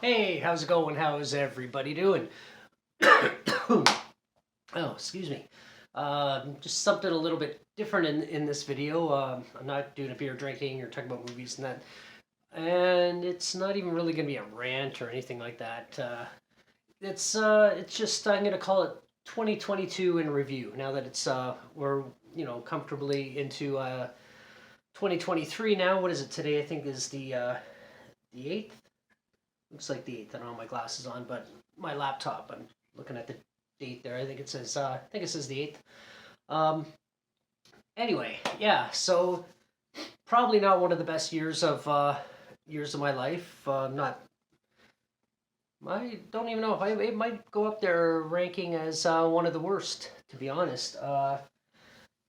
Hey, how's it going? How's everybody doing? Oh, excuse me. Just something a little bit different in this video. I'm not doing a beer drinking or talking about movies and that. And it's not even really going to be a rant or anything like that. It's just I'm going to call it 2022 in review. Now that we're comfortably into 2023 now. What is it today? I think is the 8th. Looks like the 8th. I don't have my glasses on, but my laptop. I'm looking at the date there. I think it says. I think it says the 8th. Um, anyway, yeah. So probably not one of the best years of my life. Not. I don't even know if it might go up there ranking as one of the worst. To be honest,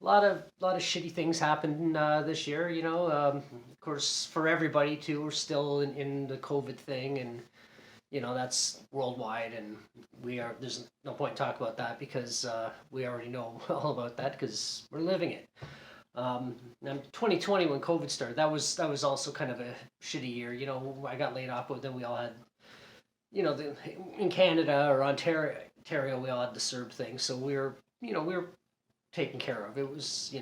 lot of shitty things happened this year. Of course, for everybody too. We're still in the COVID thing, and that's worldwide, and there's no point talk about that because we already know all about that because we're living it. Now 2020 when COVID started, that was also kind of a shitty year. I got laid off, but then we all had, in Canada or Ontario, we all had the CERB thing, so we were taken care of. It was,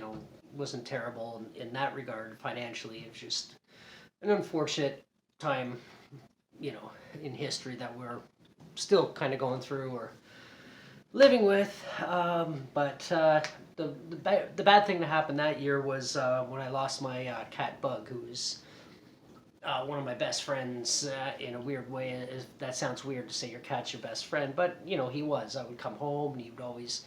wasn't terrible in that regard financially. It was just an unfortunate time, in history that we're still kind of going through or living with. But the bad thing that happened that year was when I lost my cat Bug, who was one of my best friends in a weird way. That sounds weird to say your cat's your best friend, but he was. I would come home and he would always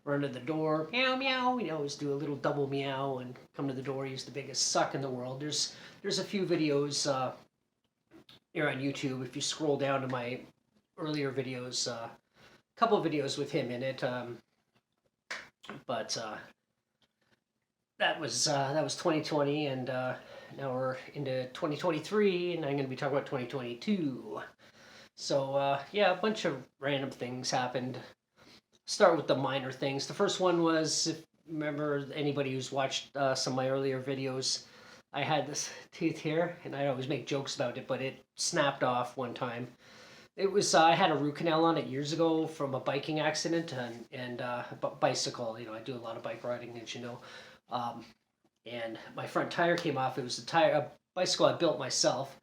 run to the door, meow meow. We'd always do a little double meow and come to the door. He's the biggest suck in the world. There's a few videos here on YouTube. If you scroll down to my earlier videos, a couple of videos with him in it. But that was 2020, and now we're into 2023, and I'm going to be talking about 2022. So yeah, a bunch of random things happened. Start with the minor things. The first one was, if you remember anybody who's watched some of my earlier videos, I had this tooth here, and I always make jokes about it, but it snapped off one time. It was I had a root canal on it years ago from a biking accident and bicycle. I do a lot of bike riding, as you know. Um, and my front tire came off. It was a bicycle I built myself,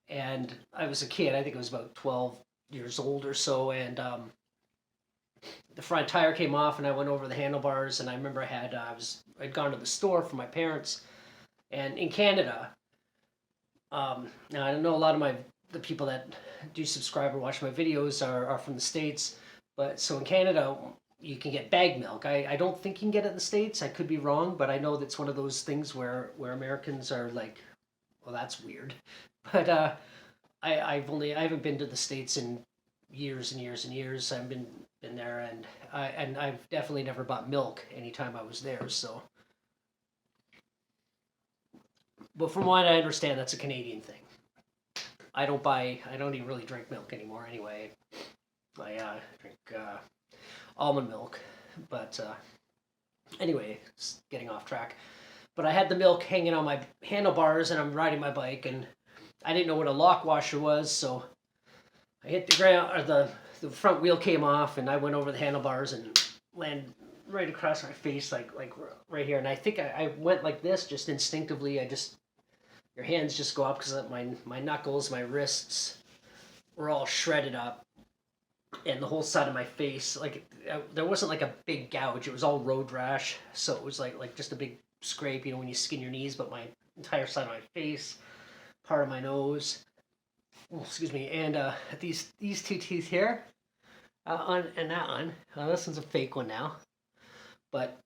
and I was a kid. I think I was about 12 years old or so, and the front tire came off, and I went over the handlebars. And I remember I'd gone to the store for my parents, and in Canada. Now I know a lot of the people that do subscribe or watch my videos are from the States, but so in Canada you can get bag milk. I don't think you can get it in the States. I could be wrong, but I know that's one of those things where Americans are like, well, that's weird. But I haven't been to the States in years and years and years. I've been there, and I've definitely never bought milk anytime I was there. So, but from what I understand, that's a Canadian thing. I don't even really drink milk anymore anyway. I drink almond milk. But anyway, it's getting off track. But I had the milk hanging on my handlebars, and I'm riding my bike, and I didn't know what a lock washer was, so I hit the ground, or the front wheel came off, and I went over the handlebars and landed right across my face, like right here. And I think I went like this, just instinctively. Your hands just go up because my knuckles, my wrists were all shredded up, and the whole side of my face, like there wasn't like a big gouge. It was all road rash, so it was like just a big scrape, when you skin your knees. But my entire side of my face, part of my nose, excuse me, and these two teeth here, on and that one. This one's a fake one now, but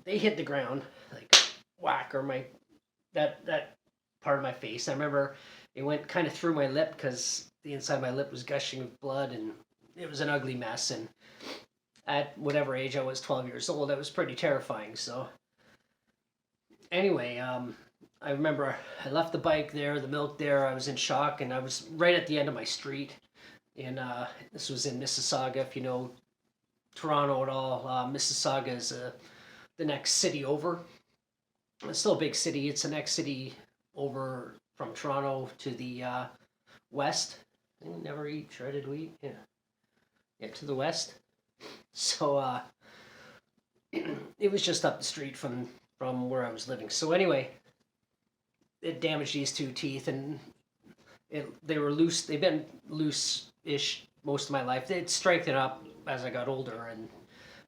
they hit the ground like whack, or that part of my face. I remember it went kind of through my lip because the inside of my lip was gushing with blood, and it was an ugly mess. And at whatever age I was, 12 years old, that was pretty terrifying. So anyway, I remember I left the bike there, the milk there. I was in shock, and I was right at the end of my street. This was in Mississauga. If you know Toronto at all, Mississauga is the next city over. It's still a big city. It's the next city over from Toronto to the west. They never eat shredded wheat. Yeah. Yeah, to the west. So it was just up the street from where I was living. So anyway, it damaged these two teeth, and they were loose. They've been loose-ish most of my life. They'd strengthen up as I got older,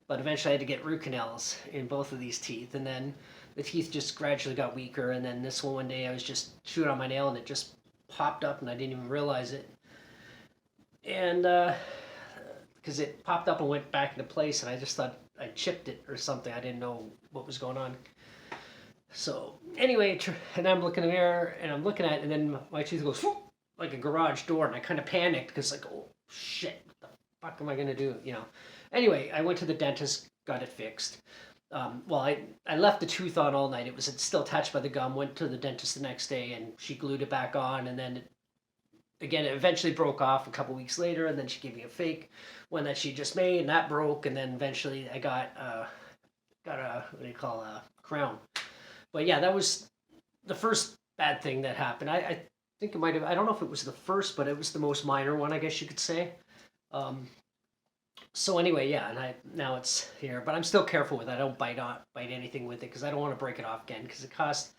but eventually I had to get root canals in both of these teeth, and then the teeth just gradually got weaker. And then this one day I was just chewing on my nail, and it just popped up, and I didn't even realize it. And because it popped up and went back into place, and I just thought I chipped it or something. I didn't know what was going on. So anyway, and I'm looking in the mirror, and I'm looking at it, and then my tooth goes whoop, like a garage door, and I kind of panicked because like, oh shit, what the fuck am I gonna do? Anyway, I went to the dentist, got it fixed. Well, I left the tooth on all night. It was still attached by the gum. Went to the dentist the next day, and she glued it back on, and then again, it eventually broke off a couple weeks later, and then she gave me a fake one that she just made, and that broke, and then eventually I got a what do you call a crown. But yeah, that was the first bad thing that happened. I think it might have. I don't know if it was the first, but it was the most minor one, I guess you could say. So anyway, yeah, and now it's here, but I'm still careful with it. I don't bite anything with it because I don't want to break it off again because it costs.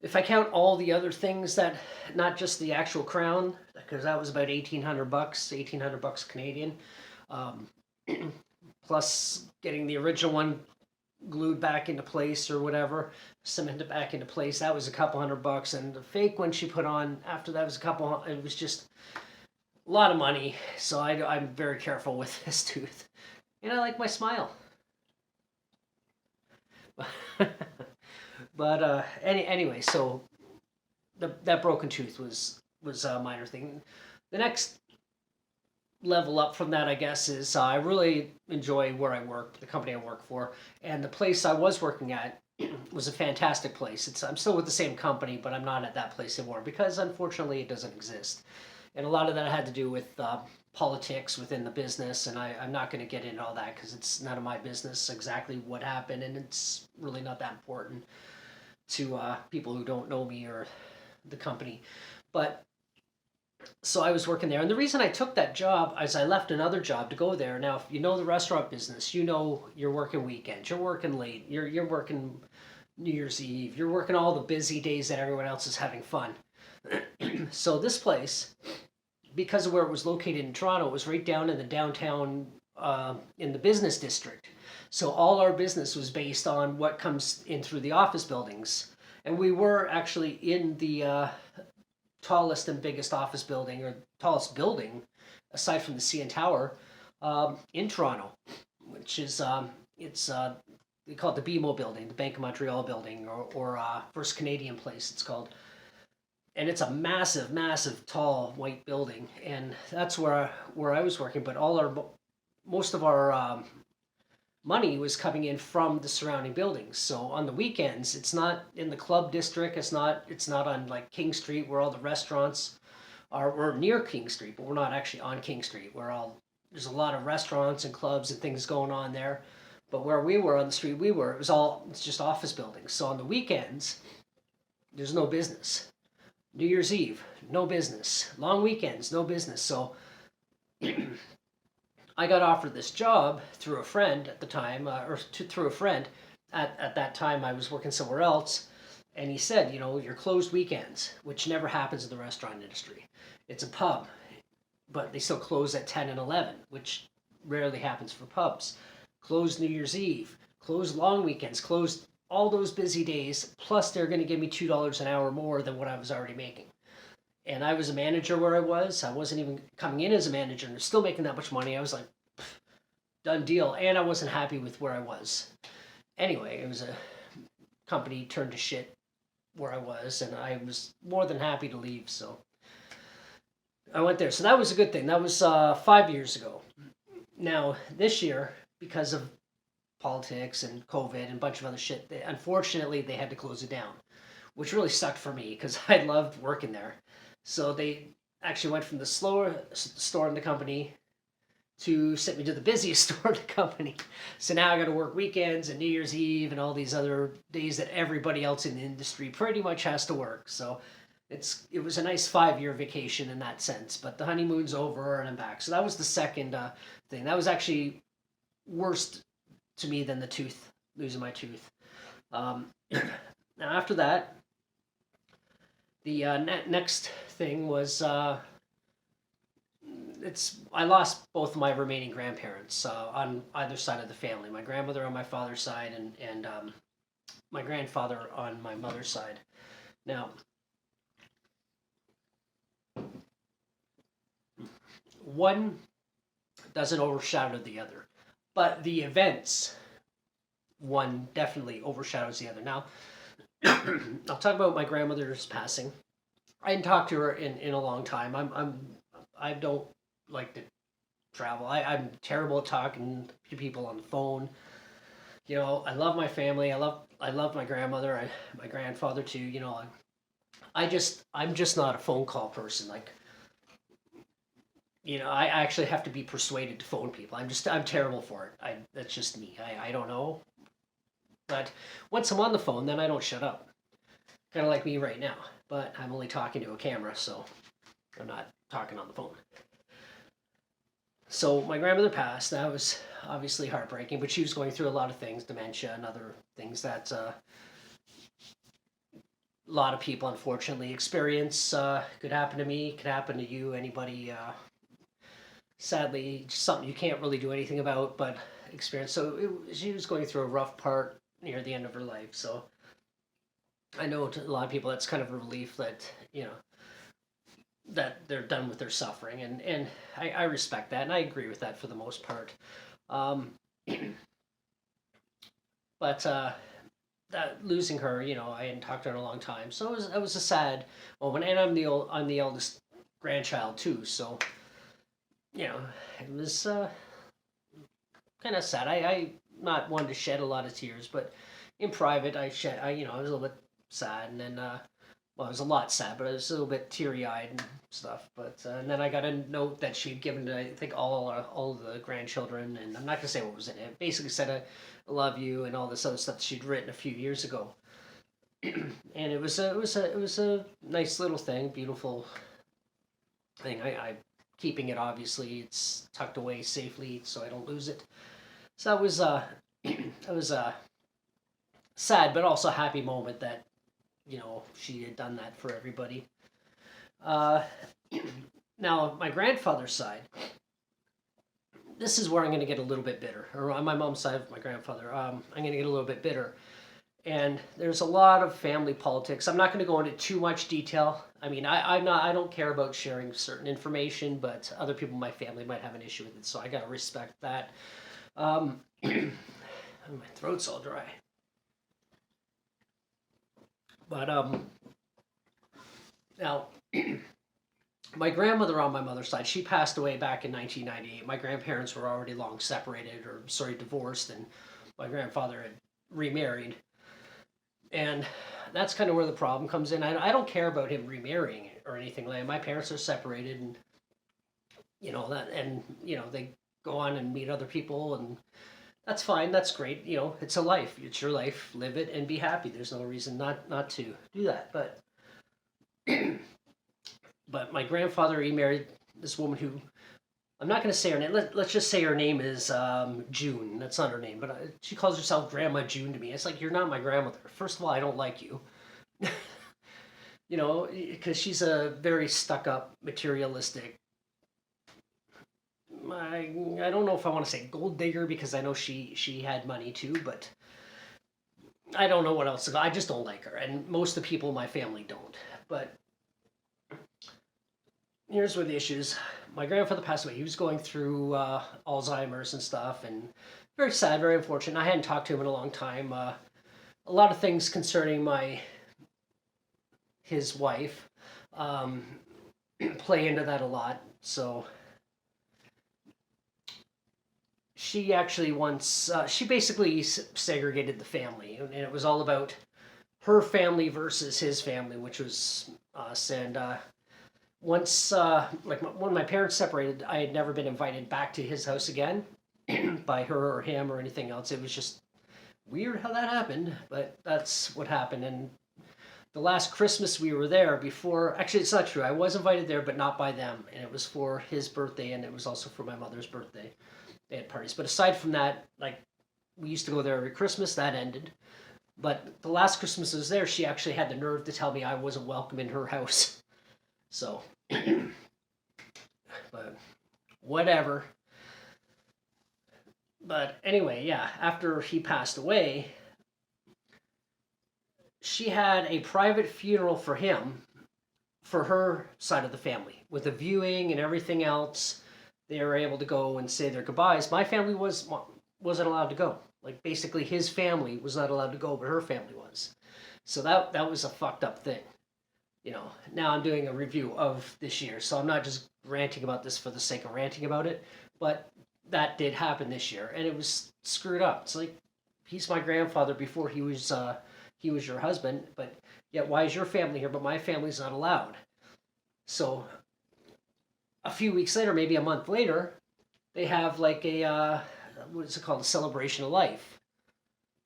If I count all the other things that, not just the actual crown, because that was about $1,800 Canadian, plus getting the original one glued back into place or whatever, cemented back into place, that was a couple $100, and the fake one she put on after that was it was just a lot of money. So I'm very careful with this tooth, and I like my smile. But anyway, so that broken tooth was a minor thing. The next level up from that, I guess, is I really enjoy where I work, the company I work for, and the place I was working at was a fantastic place. I'm still with the same company, but I'm not at that place anymore because unfortunately it doesn't exist. And a lot of that had to do with politics within the business, and I'm not going to get into all that because it's none of my business exactly what happened, and it's really not that important to people who don't know me or the company. But so I was working there, and the reason I took that job is I left another job to go there. Now, if you know the restaurant business, you know you're working weekends, you're working late, you're working New Year's Eve, you're working all the busy days that everyone else is having fun. So this place, because of where it was located in Toronto, it was right down in the downtown, in the business district. So all our business was based on what comes in through the office buildings. And we were actually in the tallest and biggest office building, or tallest building, aside from the CN Tower, in Toronto, which is, they call it the BMO building, the Bank of Montreal building, or First Canadian Place it's called. And it's a massive, massive, tall, white building. And that's where I was working, but most of our money was coming in from the surrounding buildings. So on the weekends, it's not in the club district. It's not on like King Street where all the restaurants are. We're near King Street, but we're not actually on King Street. There's a lot of restaurants and clubs and things going on there. But where we were on the street it's just office buildings. So on the weekends, there's no business. New Year's Eve, no business. Long weekends, no business. So I got offered this job through a friend at the time, through a friend. At that time, I was working somewhere else, and he said, you're closed weekends, which never happens in the restaurant industry. It's a pub, but they still close at 10 and 11, which rarely happens for pubs. Closed New Year's Eve, closed long weekends, closed all those busy days, plus they're going to give me $2 an hour more than what I was already making. And I was a manager where I wasn't even coming in as a manager and still making that much money. I was like, done deal. And I wasn't happy with where I was. Anyway, it was a company turned to shit where I was, and I was more than happy to leave. So I went there. So that was a good thing. That was 5 years ago. Now, this year, because of politics and COVID and a bunch of other shit, unfortunately, they had to close it down, which really sucked for me because I loved working there. So they actually went from the slower store in the company to sent me to the busiest store in the company. So now I got to work weekends and New Year's Eve and all these other days that everybody else in the industry pretty much has to work. So it was a nice 5 year vacation in that sense, but the honeymoon's over and I'm back. So that was the second thing. That was actually worse to me than the tooth, losing my tooth. Now after that, the next thing was I lost both of my remaining grandparents on either side of the family. My grandmother on my father's side and my grandfather on my mother's side. Now, one doesn't overshadow the other, but the events, one definitely overshadows the other. Now, I'll talk about my grandmother's passing. I hadn't talked to her in a long time. I don't like to travel. I'm terrible at talking to people on the phone. You know, I love my family. I love my grandmother. My grandfather too. You know, I'm just not a phone call person. Like, you know, I actually have to be persuaded to phone people. I'm terrible for it. That's just me. I don't know. But once I'm on the phone, then I don't shut up. Kind of like me right now. But I'm only talking to a camera, so I'm not talking on the phone. So my grandmother passed. That was obviously heartbreaking, but she was going through a lot of things, dementia and other things that a lot of people unfortunately experience. Could happen to me, could happen to you, anybody. Sadly, something you can't really do anything about, but experience. So she was going through a rough part near the end of her life. So I know to a lot of people that's kind of a relief that, you know, that they're done with their suffering, and I respect that, and I agree with that for the most part. Um, but that losing her, you know, I hadn't talked to her in a long time, so it was a sad moment, and I'm the eldest grandchild too, so you know, it was kind of sad. I not one to shed a lot of tears, but in private, you know, I was a little bit sad, and then well, it was a lot sad, but I was a little bit teary eyed and stuff. But and then I got a note that she'd given to, I think, all the grandchildren, and I'm not gonna say what was in it. It basically said I love you and all this other stuff that she'd written a few years ago. And it was a nice little thing, beautiful thing. I keeping it, obviously it's tucked away safely so I don't lose it. So that was that was a sad but also happy moment that, you know, she had done that for everybody. Uh, Now, my grandfather's side, this is where I'm going to get a little bit bitter. Or on my mom's side of my grandfather, I'm going to get a little bit bitter. And there's a lot of family politics. I'm not going to go into too much detail. I mean, I don't care about sharing certain information, but other people in my family might have an issue with it, so I got to respect that. My throat's all dry. But now, my grandmother on my mother's side, she passed away back in 1998. My grandparents were already long separated, or sorry, divorced, and my grandfather had remarried. And that's kind of where the problem comes in. I don't care about him remarrying or anything like that. My parents are separated, and you know that, and you know they go on and meet other people, and that's fine. That's great. You know, it's a life. It's your life. Live it and be happy. There's no reason not to do that. But my grandfather remarried this woman who, I'm not going to say her name. Let's just say her name is June. That's not her name, but she calls herself Grandma June to me. It's like, you're not my grandmother. First of all, I don't like you. You know, because she's a very stuck-up, materialistic. I don't know if I want to say gold digger, because I know she had money too, but I don't know what else. I just don't like her, and most of the people in my family don't. But here's where the issues. My grandfather passed away. He was going through Alzheimer's and stuff, and very sad, very unfortunate. I hadn't talked to him in a long time. A lot of things concerning his wife play into that a lot. So she actually once she basically segregated the family, and it was all about her family versus his family, which was us. And once when my parents separated, I had never been invited back to his house again by her or him or anything else. It was just weird how that happened, but that's what happened. And the last Christmas we were there before. Actually, it's not true. I was invited there, but not by them, and it was for his birthday, and it was also for my mother's birthday. They had parties, but aside from that, like we used to go there every Christmas. That ended. But the last Christmas I was there, she actually had the nerve to tell me I wasn't welcome in her house. So, but whatever. But anyway, yeah, after he passed away, she had a private funeral for him, for her side of the family, with a viewing and everything else. They were able to go and say their goodbyes. My family wasn't allowed to go. Like basically, his family was not allowed to go, but her family was. So that was a fucked up thing. You know, now I'm doing a review of this year, so I'm not just ranting about this for the sake of ranting about it, but that did happen this year, and it was screwed up. It's like he's my grandfather before he was your husband, but yet why is your family here, but my family's not allowed? So a few weeks later, maybe a month later, they have like a what is it called, a celebration of life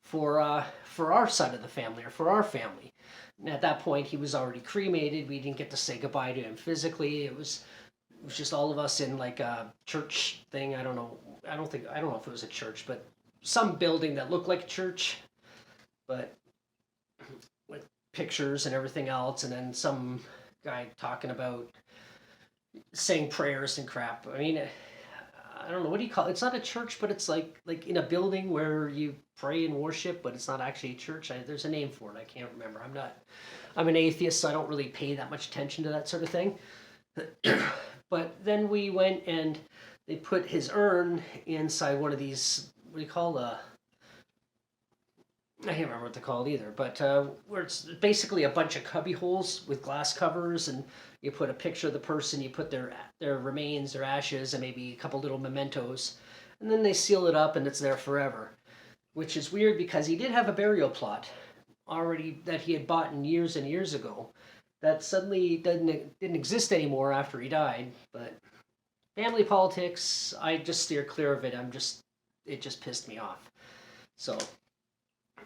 for our side of the family, or for our family. And at that point, he was already cremated. We didn't get to say goodbye to him physically. It was just all of us in like a church thing. I don't know. I don't know if it was a church, but some building that looked like a church, but with pictures and everything else, and then some guy talking about saying prayers and crap. I mean, I don't know, what do you call it? It's not a church, but it's like in a building where you pray and worship, but it's not actually a church. There's a name for it. I can't remember. I'm an atheist, so I don't really pay that much attention to that sort of thing. But then we went and they put his urn inside one of these, what do you call, I can't remember what they're called either, but where it's basically a bunch of cubby holes with glass covers, and you put a picture of the person, you put their remains, their ashes, and maybe a couple little mementos, and then they seal it up and it's there forever. Which is weird because he did have a burial plot already that he had bought years and years ago that suddenly didn't exist anymore after he died. But family politics, I just steer clear of it. It just pissed me off. So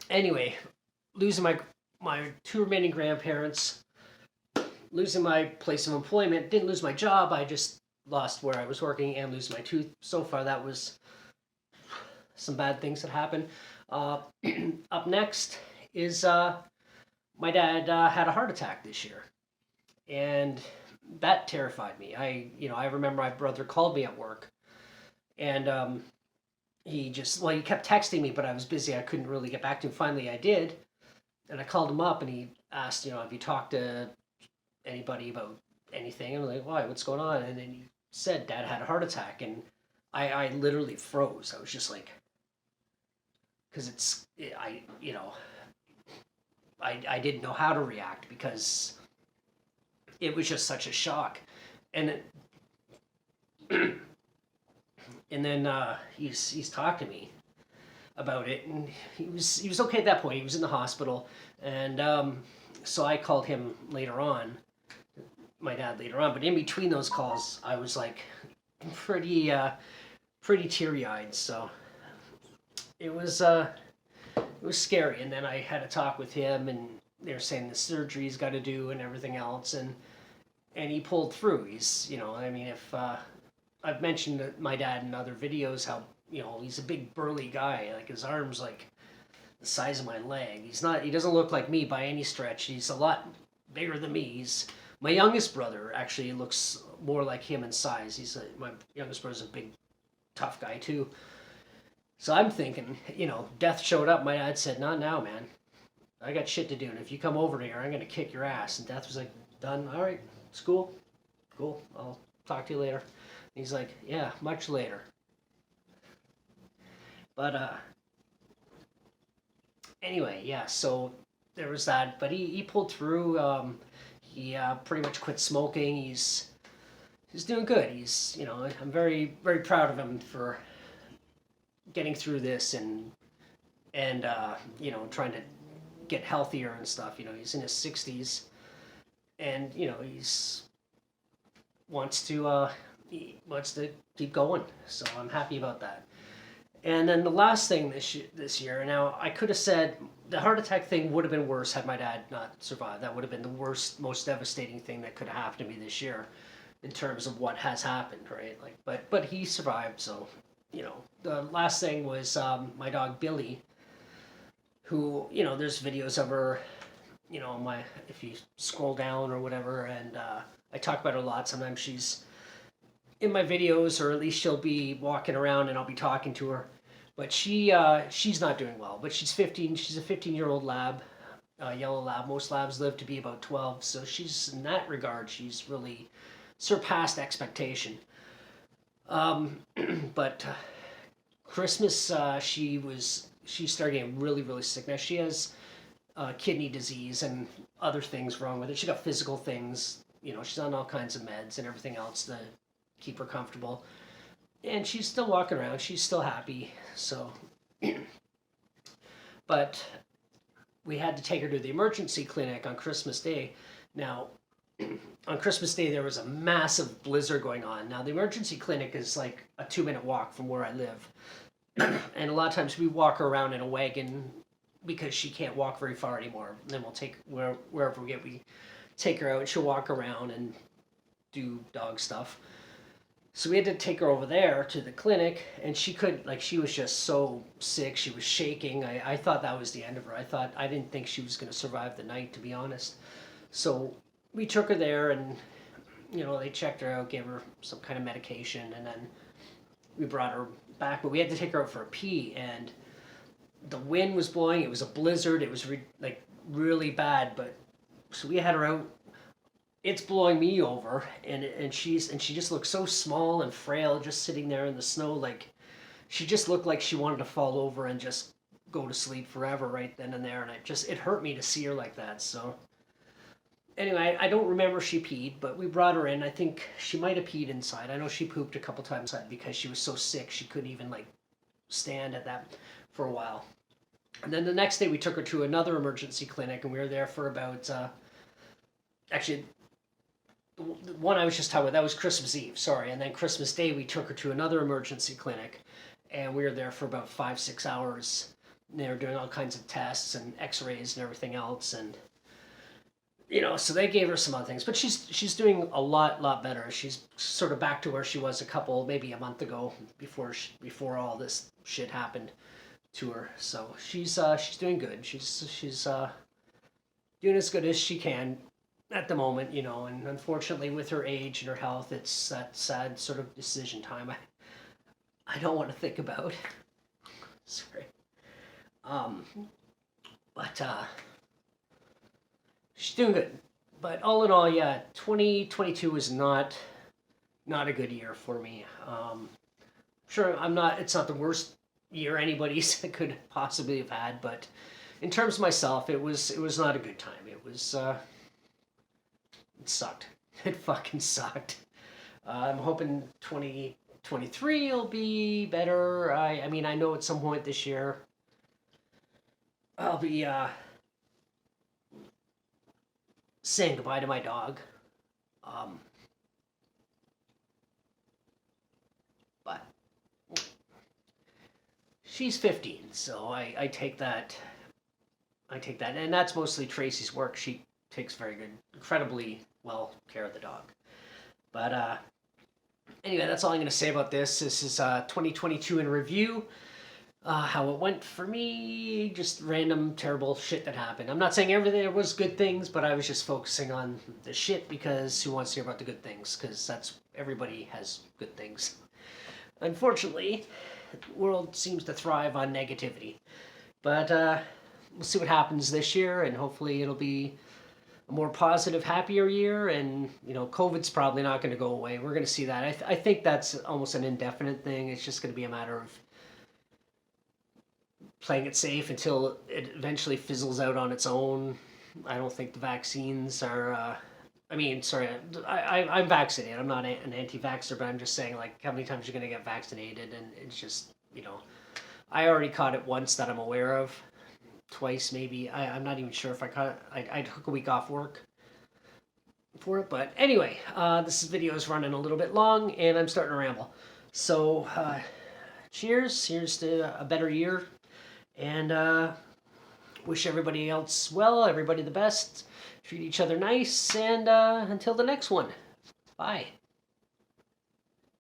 anyway, losing my two remaining grandparents, losing my place of employment, didn't lose my job, I just lost where I was working and lose my tooth. So far, that was some bad things that happened. Up next is my dad had a heart attack this year, and that terrified me. I remember my brother called me at work, and he kept texting me, but I was busy. I couldn't really get back to him. Finally, I did, and I called him up, and he asked, have you talked to anybody about anything? And I'm like, why? What's going on? And then he said, Dad had a heart attack, and I literally froze. I was just like, because I didn't know how to react because it was just such a shock, and and then he's talked to me about it, and he was okay at that point. He was in the hospital, and so I called him later on, my dad later on. But in between those calls, I was like pretty teary eyed. So it was scary. And then I had a talk with him, and they were saying the surgery's got to do and everything else, and he pulled through. He's if I've mentioned my dad in other videos how he's a big burly guy, like his arms like the size of my leg. He doesn't look like me by any stretch. He's a lot bigger than me. My youngest brother actually looks more like him in size. My youngest brother's a big tough guy too. So I'm thinking, death showed up. My dad said, "Not now, man. I got shit to do, and if you come over here, I'm gonna kick your ass." And Death was like, "Done. All right, it's cool. I'll talk to you later." And he's like, "Yeah, much later." But anyway, yeah. So there was that. But he pulled through. He pretty much quit smoking. He's doing good. I'm very very proud of him for getting through this and trying to get healthier and stuff. He's in his 60s, and he wants to keep going. So I'm happy about that. And then the last thing this year, now I could have said the heart attack thing would have been worse had my dad not survived. That would have been the worst, most devastating thing that could have happened to me this year in terms of what has happened, right? Like, but he survived, so you know. The last thing was my dog Billy, who there's videos of her, my if you scroll down or whatever, and I talk about her a lot. Sometimes she's in my videos, or at least she'll be walking around and I'll be talking to her. But she's not doing well. But she's 15. She's a 15-year-old lab, yellow lab. Most labs live to be about 12. So she's in that regard, she's really surpassed expectation. But Christmas, she started getting really really sick. Now she has kidney disease and other things wrong with it. She got physical things. She's on all kinds of meds and everything else to keep her comfortable. And she's still walking around. She's still happy. So, but we had to take her to the emergency clinic on Christmas Day. Now, on Christmas Day, there was a massive blizzard going on. Now, the emergency clinic is like a 2-minute walk from where I live. And a lot of times we walk her around in a wagon because she can't walk very far anymore. And then we'll take wherever we take her out, and she'll walk around and do dog stuff. So we had to take her over there to the clinic, and she was just so sick. She was shaking. I thought that was the end of her. I didn't think she was going to survive the night, to be honest. So we took her there, and they checked her out, gave her some kind of medication, and then we brought her back. But we had to take her out for a pee, and the wind was blowing. It was a blizzard. It was really bad. But so we had her out. It's blowing me over, and she just looked so small and frail, just sitting there in the snow. Like, she just looked like she wanted to fall over and just go to sleep forever right then and there. And it hurt me to see her like that. So anyway, I don't remember if she peed, but we brought her in. I think she might have peed inside. I know she pooped a couple times because she was so sick she couldn't even stand at that for a while. And then the next day we took her to another emergency clinic, and we were there for about actually, the one I was just talking about, that was Christmas Eve, sorry. And then Christmas Day, we took her to another emergency clinic, and we were there for about 5-6 hours. They were doing all kinds of tests and x-rays and everything else. And, so they gave her some other things. But she's doing a lot better. She's sort of back to where she was maybe a month ago, before all this shit happened to her. So she's doing good. She's doing as good as she can at the moment, and unfortunately with her age and her health, it's that sad sort of decision time I don't want to think about. Sorry. But she's doing good. But all in all, yeah, 2022 was not a good year for me. Sure, it's not the worst year anybody's could possibly have had, but in terms of myself, it was not a good time. It sucked. It fucking sucked. I'm hoping 2023 will be better. I mean, I know at some point this year I'll be saying goodbye to my dog. But she's 15, so I take that. And that's mostly Tracy's work. She takes incredibly well care of the dog. But anyway, that's all I'm going to say about this. This is 2022 in review. How it went for me, just random terrible shit that happened. I'm not saying there was good things, but I was just focusing on the shit because who wants to hear about the good things? Because everybody has good things. Unfortunately, the world seems to thrive on negativity. But we'll see what happens this year, and hopefully it'll be a more positive, happier year. And COVID's probably not going to go away. We're going to see that. I think that's almost an indefinite thing. It's just going to be a matter of playing it safe until it eventually fizzles out on its own. I don't think the vaccines are. I'm vaccinated. I'm not an anti-vaxxer, but I'm just saying, how many times you're going to get vaccinated, and it's just, I already caught it once that I'm aware of. Twice maybe. I'm not even sure if I caught it. I took a week off work for it. But anyway, this video is running a little bit long, and I'm starting to ramble. So Cheers to a better year, and wish everybody else well, everybody the best, treat each other nice, and until the next one, bye.